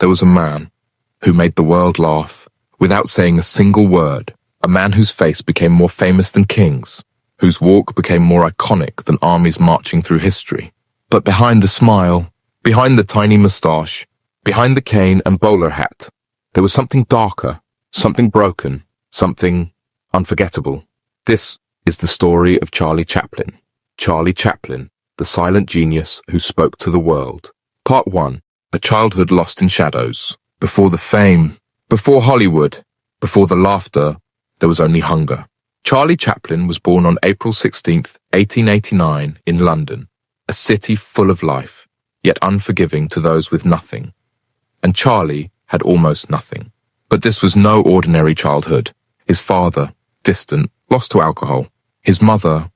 there was a man who made the world laugh without saying a single word, a man whose face became more famous than kings, whose walk became more iconic than armies marching through history. But behind the smile, behind the tiny moustache, behind the cane and bowler hat, there was something darker, something broken, something unforgettable. This is the story of Charlie Chaplin. Charlie Chaplin, the silent genius who spoke to the world. Part 1. A childhood lost in shadows. Before the fame, before Hollywood, before the laughter, there was only hunger. Charlie Chaplin was born on April 16th, 1889 in London, a city full of life, yet unforgiving to those with nothing. And Charlie had almost nothing. But this was no ordinary childhood. His father, distant, lost to alcohol. His mother,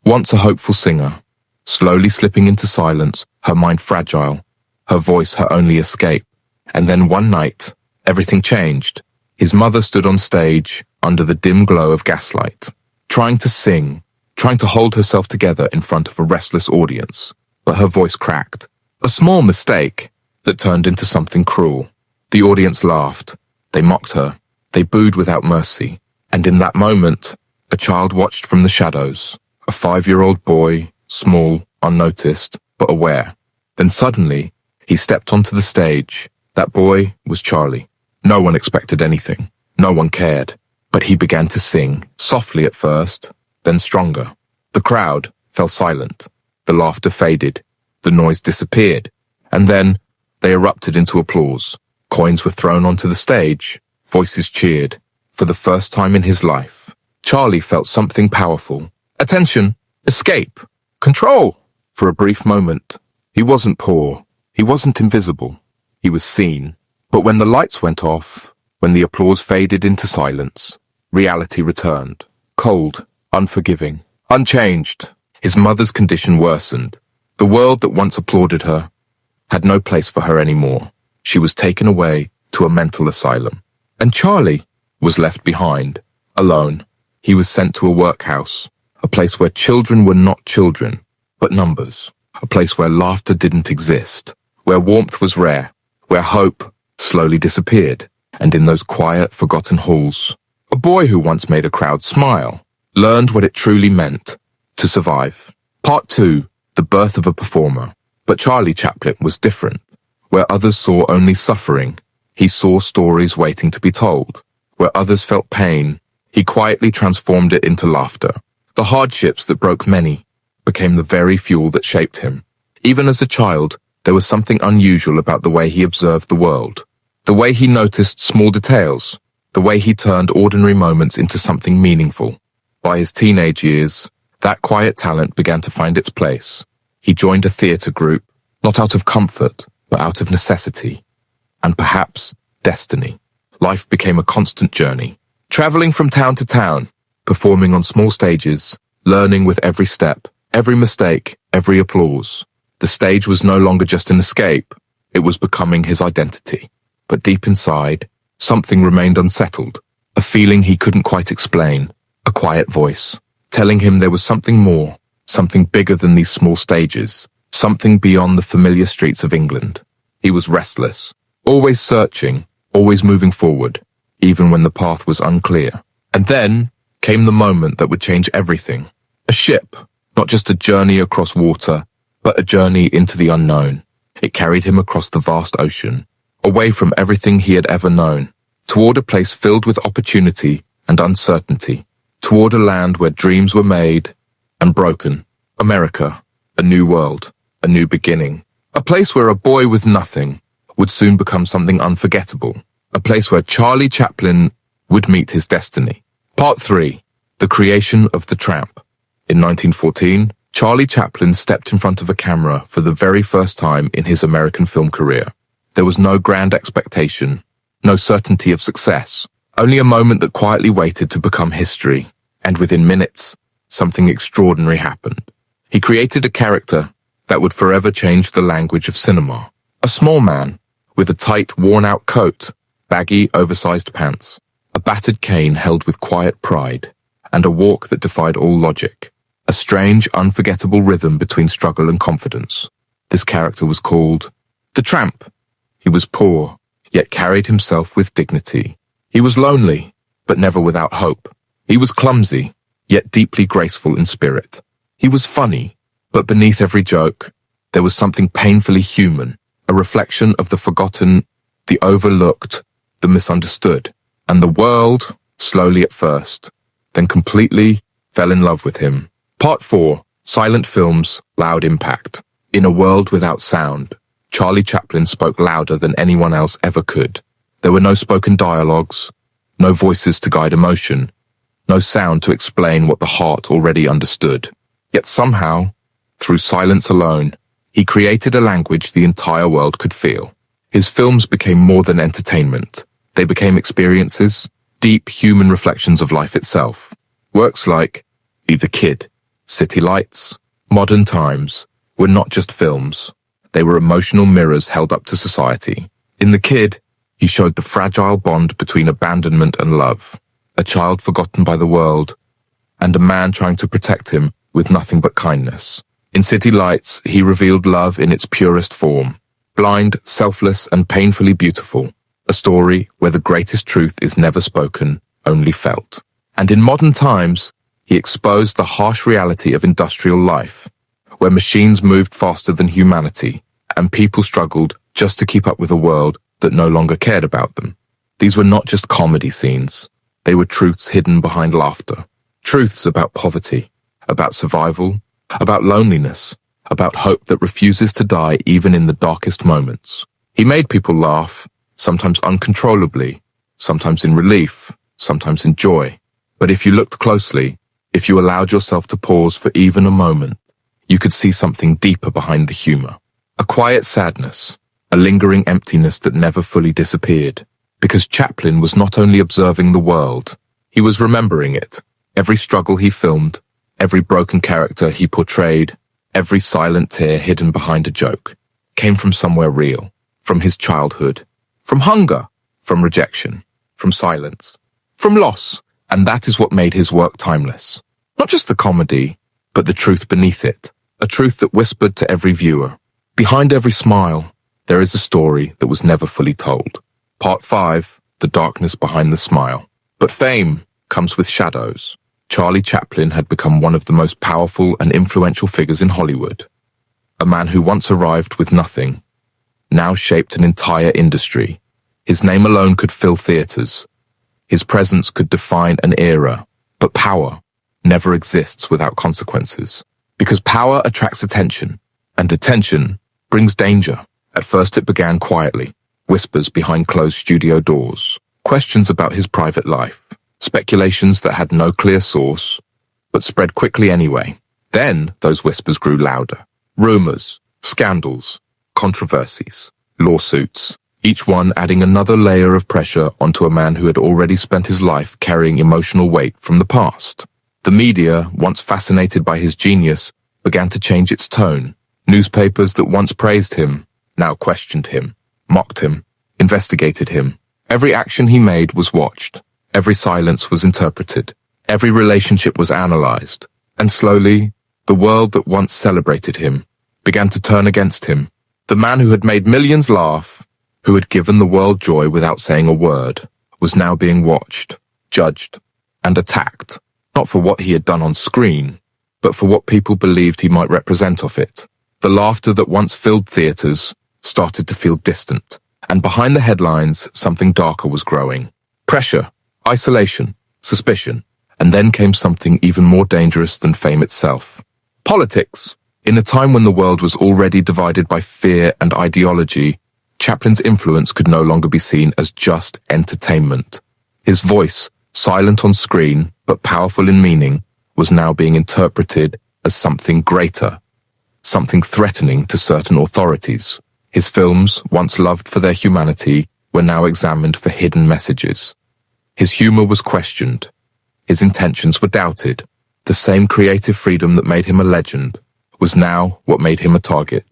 once a hopeful singer, slowly slipping into silence, her mind fragile, her voice her only escape. And then one night, everything changed. His mother stood on stage under the dim glow of gaslight, trying to sing, trying to hold herself together in front of a restless audience. But her voice cracked. A small mistake that turned into something cruel. The audience laughed. They mocked her. They booed without mercy. And in that moment, a child watched from the shadows. A 5-year-old boy, small, unnoticed, but aware. Then suddenly, he stepped onto the stage. That boy was Charlie. No one expected anything. No one cared. But he began to sing, softly at first, then stronger. The crowd fell silent. The laughter faded. The noise disappeared. And then they erupted into applause. Coins were thrown onto the stage. Voices cheered. For the first time in his life, Charlie felt something powerful. Attention! Escape! Control! For a brief moment, he wasn't poor. He wasn't invisible. He was seen. But when the lights went off, when the applause faded into silence, reality returned. Cold, unforgiving, unchanged. His mother's condition worsened. The world that once applauded her had no place for her anymore. She was taken away to a mental asylum. And Charlie was left behind, alone. He was sent to a workhouse, a place where children were not children, but numbers. A place where laughter didn't exist, where warmth was rare, where hope slowly disappeared. And in those quiet, forgotten halls, a boy who once made a crowd smile learned what it truly meant to survive. Part 2. The birth of a performer. But Charlie Chaplin was different. Where others saw only suffering, he saw stories waiting to be told. Where others felt pain, he quietly transformed it into laughter. The hardships that broke many became the very fuel that shaped him. Even as a child, there was something unusual about the way he observed the world. The way he noticed small details. The way he turned ordinary moments into something meaningful. By his teenage years, that quiet talent began to find its place. He joined a theatre group, not out of comfort, but out of necessity. And perhaps destiny. Life became a constant journey. Traveling from town to town, performing on small stages, learning with every step, every mistake, every applause. The stage was no longer just an escape. It was becoming his identity. But deep inside, something remained unsettled. A feeling he couldn't quite explain. A quiet voice, telling him there was something more, something bigger than these small stages, something beyond the familiar streets of England. He was restless, always searching, always moving forward, even when the path was unclear. And then came the moment that would change everything. A ship, not just a journey across water, but a journey into the unknown. It carried him across the vast ocean, away from everything he had ever known, toward a place filled with opportunity and uncertainty, toward a land where dreams were made and broken. America, a new world, a new beginning. A place where a boy with nothing would soon become something unforgettable. A place where Charlie Chaplin would meet his destiny. Part 3. The creation of the Tramp. In 1914, Charlie Chaplin stepped in front of a camera for the very first time in his American film career. There was no grand expectation, no certainty of success, only a moment that quietly waited to become history. And within minutes, something extraordinary happened. He created a character that would forever change the language of cinema. A small man with a tight, worn-out coat, baggy, oversized pants, a battered cane held with quiet pride, and a walk that defied all logic. A strange, unforgettable rhythm between struggle and confidence. This character was called the Tramp. He was poor. yet carried himself with dignity. He was lonely, but never without hope. He was clumsy, yet deeply graceful in spirit. He was funny, but beneath every joke, there was something painfully human, a reflection of the forgotten, the overlooked, the misunderstood. And the world, slowly at first, then completely fell in love with him. Part 4. Silent Films, Loud Impact. In a world without sound, Charlie Chaplin spoke louder than anyone else ever could. There were no spoken dialogues, no voices to guide emotion, no sound to explain what the heart already understood. Yet somehow, through silence alone, he created a language the entire world could feel. His films became more than entertainment. They became experiences, deep human reflections of life itself. Works like The Kid, City Lights, Modern Times were not just films. They were emotional mirrors held up to society. In The Kid, he showed the fragile bond between abandonment and love, a child forgotten by the world, and a man trying to protect him with nothing but kindness. In City Lights, he revealed love in its purest form, blind, selfless, and painfully beautiful, a story where the greatest truth is never spoken, only felt. And in Modern Times, he exposed the harsh reality of industrial life, where machines moved faster than humanity, and people struggled just to keep up with a world that no longer cared about them. These were not just comedy scenes. They were truths hidden behind laughter. Truths about poverty, about survival, about loneliness, about hope that refuses to die even in the darkest moments. He made people laugh, sometimes uncontrollably, sometimes in relief, sometimes in joy. But if you looked closely, if you allowed yourself to pause for even a moment, you could see something deeper behind the humor. A quiet sadness, a lingering emptiness that never fully disappeared. Because Chaplin was not only observing the world, he was remembering it. Every struggle he filmed, every broken character he portrayed, every silent tear hidden behind a joke, came from somewhere real, from his childhood, from hunger, from rejection, from silence, from loss. And that is what made his work timeless. Not just the comedy, but the truth beneath it, a truth that whispered to every viewer. Behind every smile, there is a story that was never fully told. Part 5, The Darkness Behind the Smile. But fame comes with shadows. Charlie Chaplin had become one of the most powerful and influential figures in Hollywood. A man who once arrived with nothing, now shaped an entire industry. His name alone could fill theaters. His presence could define an era. But power never exists without consequences. Because power attracts attention, and attention brings danger. At first it began quietly. Whispers behind closed studio doors, questions about his private life, speculations that had no clear source, but spread quickly anyway. Then those whispers grew louder. Rumors, scandals, controversies, lawsuits, each one adding another layer of pressure onto a man who had already spent his life carrying emotional weight from the past. The media, once fascinated by his genius, began to change its tone. Newspapers that once praised him now questioned him, mocked him, investigated him. Every action he made was watched. Every silence was interpreted. Every relationship was analyzed. And slowly, the world that once celebrated him began to turn against him. The man who had made millions laugh, who had given the world joy without saying a word, was now being watched, judged, and attacked. Not for what he had done on screen, but for what people believed he might represent of it. The laughter that once filled theaters started to feel distant, and behind the headlines, something darker was growing. Pressure, isolation, suspicion, and then came something even more dangerous than fame itself. Politics. In a time when the world was already divided by fear and ideology, Chaplin's influence could no longer be seen as just entertainment. His voice, silent on screen but powerful in meaning, was now being interpreted as something greater, something threatening to certain authorities. His films, once loved for their humanity, were now examined for hidden messages. His humor was questioned. His intentions were doubted. The same creative freedom that made him a legend was now what made him a target.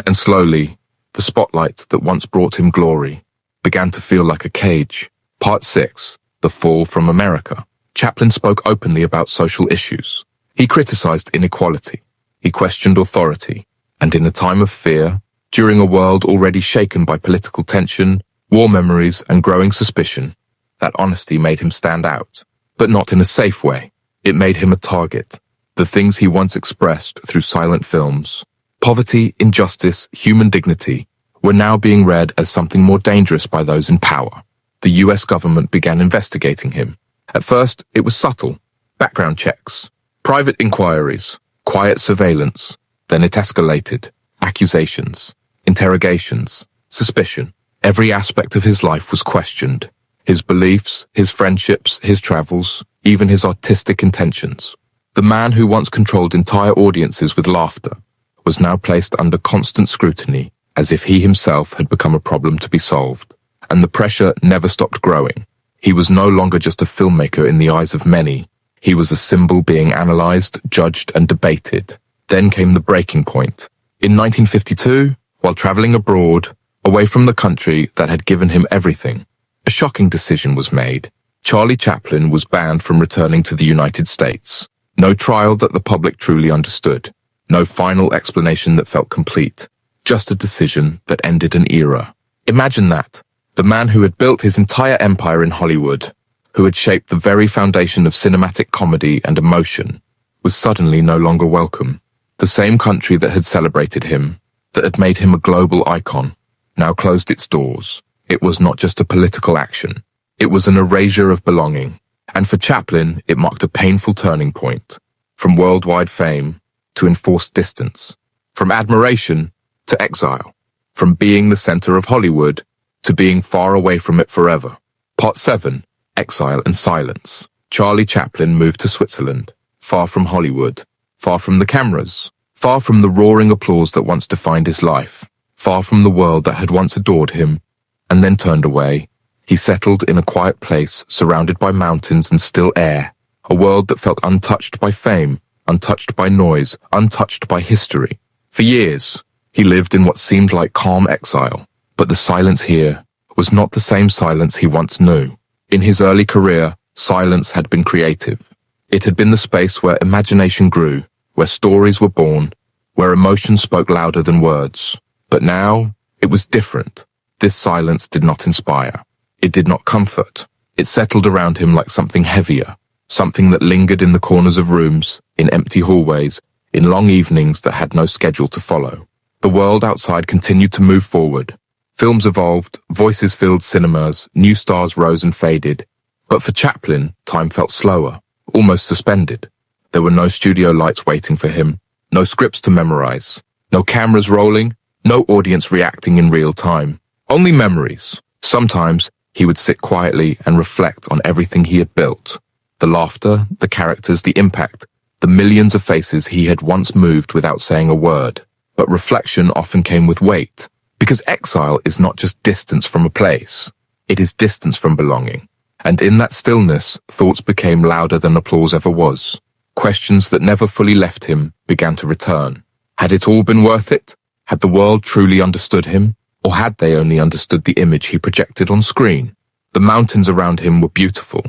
And slowly, the spotlight that once brought him glory began to feel like a cage. Part 6, The Fall from America. Chaplin spoke openly about social issues. He criticized inequality. He questioned authority. And in a time of fear, during a world already shaken by political tension, war memories and growing suspicion. That honesty made him stand out, but not in a safe way. It made him a target. The things he once expressed through silent films, poverty, injustice, human dignity, were now being read as something more dangerous by those in power. The US government began investigating him. At first, it was subtle. Background checks, private inquiries, quiet surveillance. Then it escalated. Accusations, interrogations, suspicion. Every aspect of his life was questioned. His beliefs, his friendships, his travels, even his artistic intentions. The man who once controlled entire audiences with laughter was now placed under constant scrutiny, as if he himself had become a problem to be solved. And the pressure never stopped growing. He was no longer just a filmmaker in the eyes of many. He was a symbol being analyzed, judged, and debated. Then came the breaking point. In 1952, while traveling abroad, away from the country that had given him everything, a shocking decision was made. Charlie Chaplin was banned from returning to the United States. No trial that the public truly understood. No final explanation that felt complete. Just a decision that ended an era. Imagine that. The man who had built his entire empire in Hollywood, who had shaped the very foundation of cinematic comedy and emotion, was suddenly no longer welcome. The same country that had celebrated him, that had made him a global icon, now closed its doors. It was not just a political action. It was an erasure of belonging. And for Chaplin, it marked a painful turning point. From worldwide fame to enforced distance. From admiration to exile. From being the center of Hollywood to being far away from it forever. Part 7. Exile and Silence. Charlie Chaplin moved to Switzerland, far from Hollywood, far from the cameras, far from the roaring applause that once defined his life, far from the world that had once adored him, and then turned away. He settled in a quiet place surrounded by mountains and still air, a world that felt untouched by fame, untouched by noise, untouched by history. For years, he lived in what seemed like calm exile, but the silence here was not the same silence he once knew. In his early career, silence had been creative. It had been the space where imagination grew, where stories were born, where emotion spoke louder than words. But now, it was different. This silence did not inspire. It did not comfort. It settled around him like something heavier, something that lingered in the corners of rooms, in empty hallways, in long evenings that had no schedule to follow. The world outside continued to move forward. Films evolved, voices filled cinemas, new stars rose and faded. But for Chaplin, time felt slower, almost suspended. There were no studio lights waiting for him, no scripts to memorize, no cameras rolling, no audience reacting in real time. Only memories. Sometimes, he would sit quietly and reflect on everything he had built. The laughter, the characters, the impact, the millions of faces he had once moved without saying a word. But reflection often came with weight, because exile is not just distance from a place. It is distance from belonging. And in that stillness, thoughts became louder than applause ever was. Questions that never fully left him began to return. Had it all been worth it? Had the world truly understood him? Or had they only understood the image he projected on screen? The mountains around him were beautiful,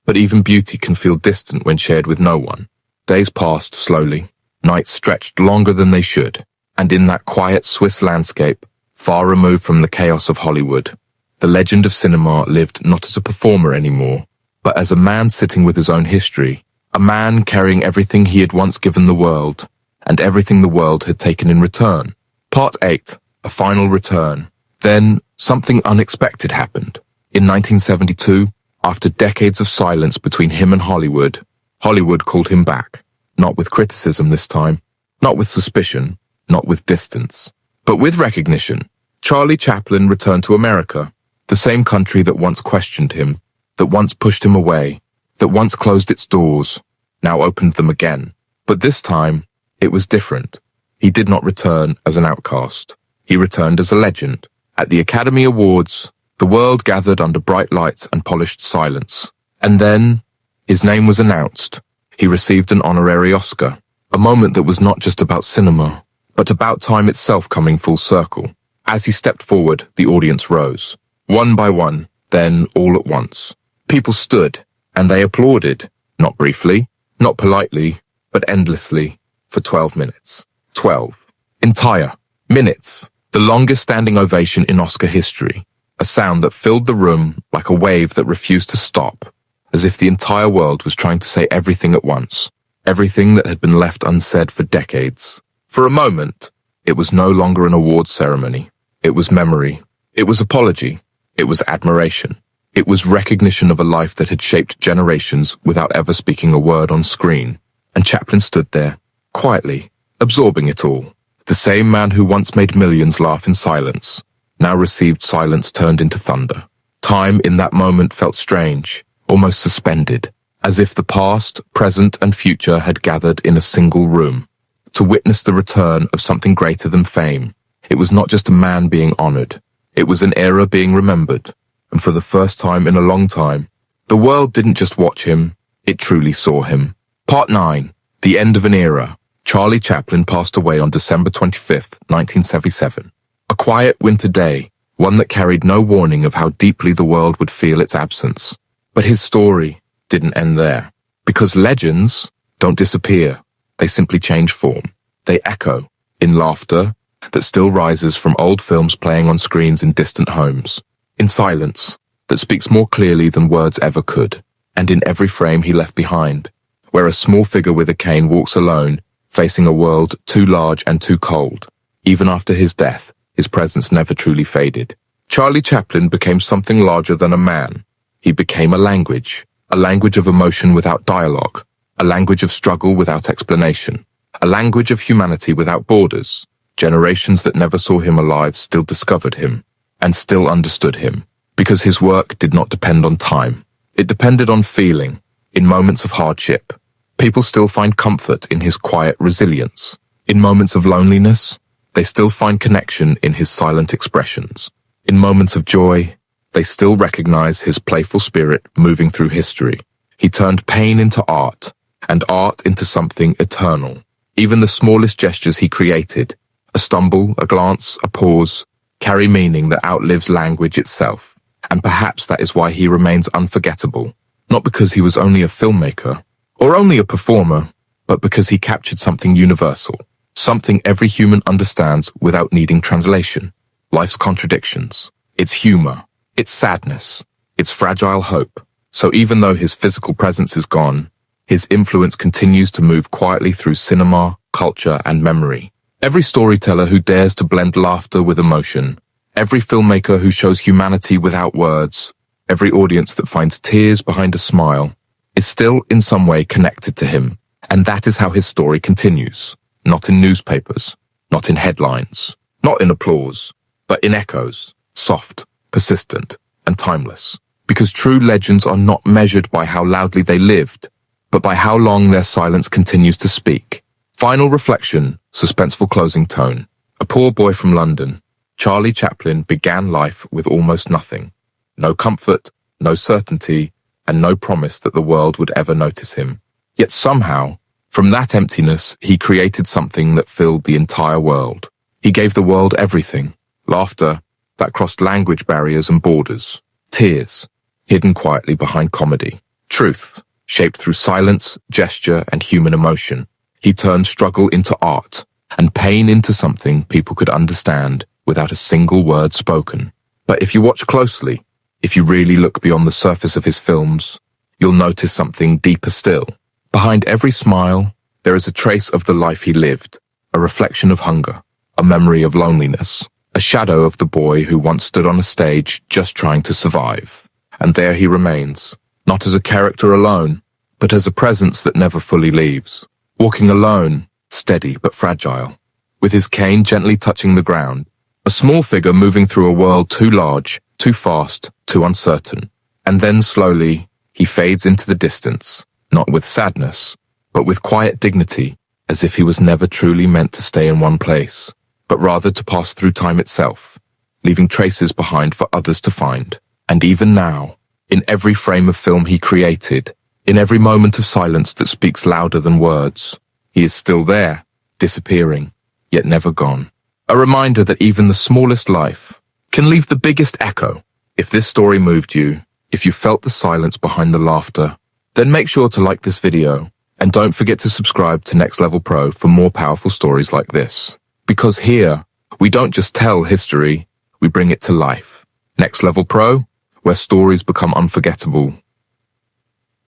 but even beauty can feel distant when shared with no one. Days passed slowly, nights stretched longer than they should, and in that quiet Swiss landscape, far removed from the chaos of Hollywood, the legend of cinema lived not as a performer anymore, but as a man sitting with his own history, a man carrying everything he had once given the world, and everything the world had taken in return. Part 8. A final return. Then, something unexpected happened. In 1972, after decades of silence between him and Hollywood, Hollywood called him back. Not with criticism this time, not with suspicion, not with distance, but with recognition. Charlie Chaplin returned to America, the same country that once questioned him, that once pushed him away, that once closed its doors, now opened them again. But this time, it was different. He did not return as an outcast. He returned as a legend. At the Academy Awards, the world gathered under bright lights and polished silence. And then, his name was announced. He received an honorary Oscar, a moment that was not just about cinema, but about time itself coming full circle. As he stepped forward, the audience rose. One by one, then all at once. People stood, and they applauded, not briefly, not politely, but endlessly, for 12 minutes. 12 entire minutes. The longest standing ovation in Oscar history. a sound that filled the room like a wave that refused to stop, as if the entire world was trying to say everything at once, everything that had been left unsaid for decades. For a moment, it was no longer an awards ceremony. It was memory. It was apology. It was admiration. It was recognition of a life that had shaped generations without ever speaking a word on screen. And Chaplin stood there, quietly, absorbing it all. The same man who once made millions laugh in silence, now received silence turned into thunder. Time in that moment felt strange, almost suspended, as if the past, present, and future had gathered in a single room to witness the return of something greater than fame. It was not just a man being honored. It was an era being remembered. And for the first time in a long time, the world didn't just watch him, it truly saw him. Part 9. The End of an Era. Charlie Chaplin passed away on December 25th, 1977. A quiet winter day, one that carried no warning of how deeply the world would feel its absence. But his story didn't end there. Because legends don't disappear. They simply change form. They echo in laughter that still rises from old films playing on screens in distant homes, in silence that speaks more clearly than words ever could, and in every frame he left behind, where a small figure with a cane walks alone, facing a world too large and too cold. Even after his death, his presence never truly faded. Charlie Chaplin became something larger than a man. He became a language of emotion without dialogue, a language of struggle without explanation, a language of humanity without borders. Generations that never saw him alive still discovered him, and still understood him, because his work did not depend on time. It depended on feeling, in moments of hardship. People still find comfort in his quiet resilience. In moments of loneliness, they still find connection in his silent expressions. In moments of joy, they still recognize his playful spirit moving through history. He turned pain into art, and art into something eternal. Even the smallest gestures he created, a stumble, a glance, a pause, carry meaning that outlives language itself. And perhaps that is why he remains unforgettable. Not because he was only a filmmaker, or only a performer, but because he captured something universal, something every human understands without needing translation. Life's contradictions, its humor, its sadness, its fragile hope. So even though his physical presence is gone, his influence continues to move quietly through cinema, culture, and memory. Every storyteller who dares to blend laughter with emotion, every filmmaker who shows humanity without words, every audience that finds tears behind a smile, is still in some way connected to him. And that is how his story continues. Not in newspapers, not in headlines, not in applause, but in echoes, soft, persistent, and timeless. Because true legends are not measured by how loudly they lived, but by how long their silence continues to speak. Final reflection, suspenseful closing tone. A poor boy from London, Charlie Chaplin began life with almost nothing. No comfort, no certainty, and no promise that the world would ever notice him. Yet somehow, from that emptiness, he created something that filled the entire world. He gave the world everything. Laughter that crossed language barriers and borders. Tears, hidden quietly behind comedy. Truth, shaped through silence, gesture, and human emotion. He turned struggle into art, and pain into something people could understand without a single word spoken. But if you watch closely, if you really look beyond the surface of his films, you'll notice something deeper still. Behind every smile, there is a trace of the life he lived, a reflection of hunger, a memory of loneliness, a shadow of the boy who once stood on a stage just trying to survive. And there he remains, not as a character alone, but as a presence that never fully leaves. Walking alone, steady but fragile, with his cane gently touching the ground, a small figure moving through a world too large, too fast, too uncertain. And then slowly, he fades into the distance, not with sadness, but with quiet dignity, as if he was never truly meant to stay in one place, but rather to pass through time itself, leaving traces behind for others to find. And even now, in every frame of film he created, in every moment of silence that speaks louder than words, he is still there, disappearing, yet never gone. A reminder that even the smallest life can leave the biggest echo. If this story moved you, if you felt the silence behind the laughter, then make sure to like this video, and don't forget to subscribe to Next Level Pro for more powerful stories like this. Because here, we don't just tell history, we bring it to life. Next Level Pro, where stories become unforgettable